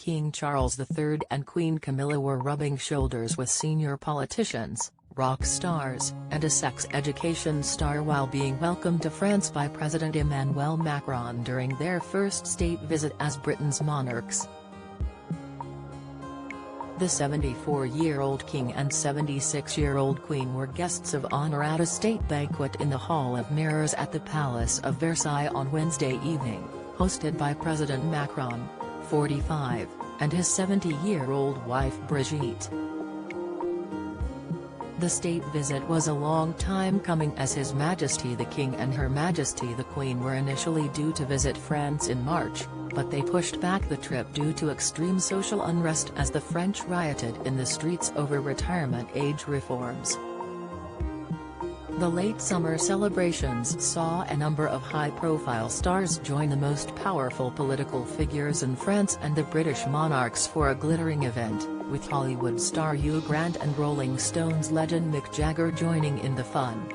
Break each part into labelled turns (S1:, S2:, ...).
S1: King Charles III and Queen Camilla were rubbing shoulders with senior politicians, rock stars, and a sex education star while being welcomed to France by President Emmanuel Macron during their first state visit as Britain's monarchs. The 74-year-old king and 76-year-old queen were guests of honor at a state banquet in the Hall of Mirrors at the Palace of Versailles on Wednesday evening, hosted by President Macron, 45, and his 70-year-old wife Brigitte. The state visit was a long time coming as His Majesty the King and Her Majesty the Queen were initially due to visit France in March, but they pushed back the trip due to extreme social unrest as the French rioted in the streets over retirement age reforms. The late summer celebrations saw a number of high-profile stars join the most powerful political figures in France and the British monarchs for a glittering event, with Hollywood star Hugh Grant and Rolling Stones legend Mick Jagger joining in the fun.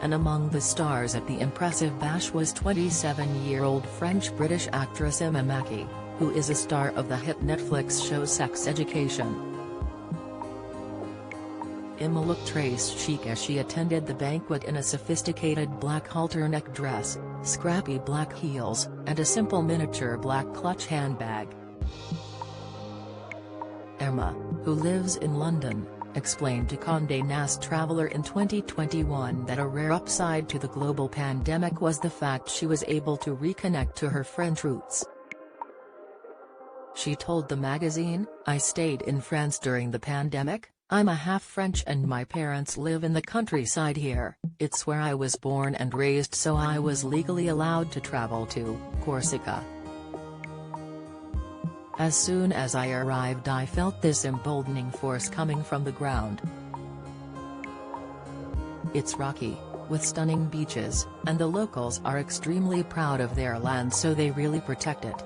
S1: And among the stars at the impressive bash was 27-year-old French-British actress Emma Mackey, who is a star of the hit Netflix show Sex Education. Emma looked très chic as she attended the banquet in a sophisticated black halter-neck dress, scrappy black heels, and a simple miniature black clutch handbag. Emma, who lives in London, explained to Condé Nast Traveler in 2021 that a rare upside to the global pandemic was the fact she was able to reconnect to her French roots. She told the magazine, "I stayed in France during the pandemic. I'm a half French and my parents live in the countryside here, it's where I was born and raised, so I was legally allowed to travel to Corsica. As soon as I arrived I felt this emboldening force coming from the ground. It's rocky, with stunning beaches, and the locals are extremely proud of their land, so they really protect it."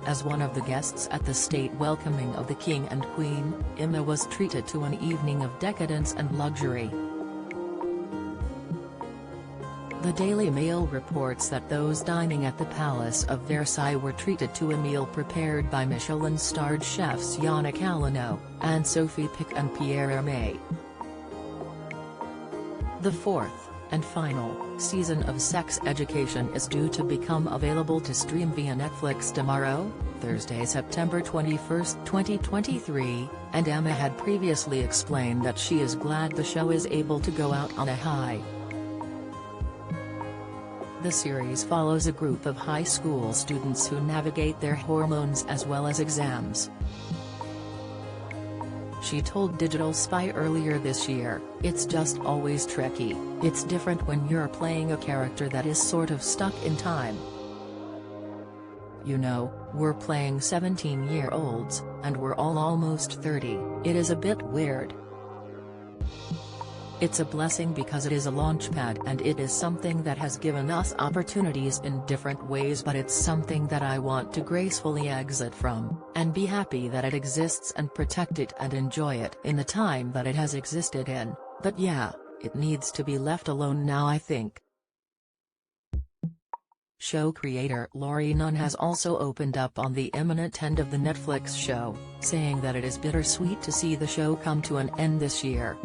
S1: As one of the guests at the state welcoming of the King and Queen, Emma was treated to an evening of decadence and luxury. The Daily Mail reports that those dining at the Palace of Versailles were treated to a meal prepared by Michelin-starred chefs Yannick Alano, Anne-Sophie Pic and Pierre Hermé. The fourth, and final, season of Sex Education is due to become available to stream via Netflix tomorrow, Thursday, September 21, 2023, and Emma had previously explained that she is glad the show is able to go out on a high. The series follows a group of high school students who navigate their hormones as well as exams. She told Digital Spy earlier this year, "It's just always tricky, it's different when you're playing a character that is sort of stuck in time. You know, we're playing 17-year-olds, and we're all almost 30, it is a bit weird. It's a blessing because it is a launchpad and it is something that has given us opportunities in different ways, but it's something that I want to gracefully exit from, and be happy that it exists and protect it and enjoy it in the time that it has existed in, but yeah, it needs to be left alone now, I think." Show creator Laurie Nunn has also opened up on the imminent end of the Netflix show, saying that it is bittersweet to see the show come to an end this year.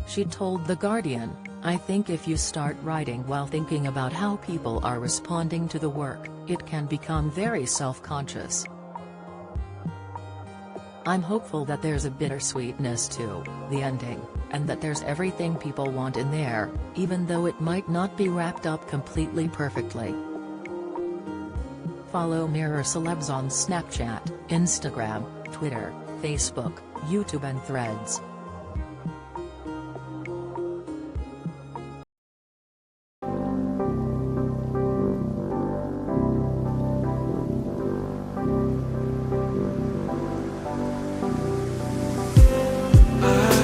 S1: She told The Guardian, "I think if you start writing while thinking about how people are responding to the work, it can become very self-conscious. I'm hopeful that there's a bittersweetness to the ending, and that there's everything people want in there, even though it might not be wrapped up completely perfectly." Follow Mirror Celebs on Snapchat, Instagram, Twitter, Facebook, YouTube and Threads.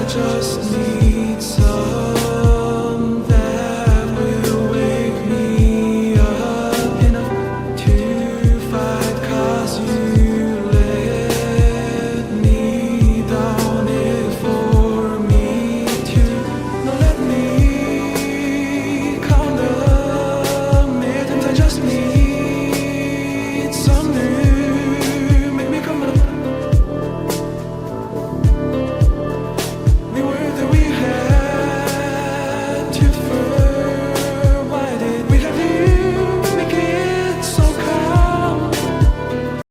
S2: Just need some that will wake me up enough to fight, 'cause you let me down it for me to. Now let me count the mid and to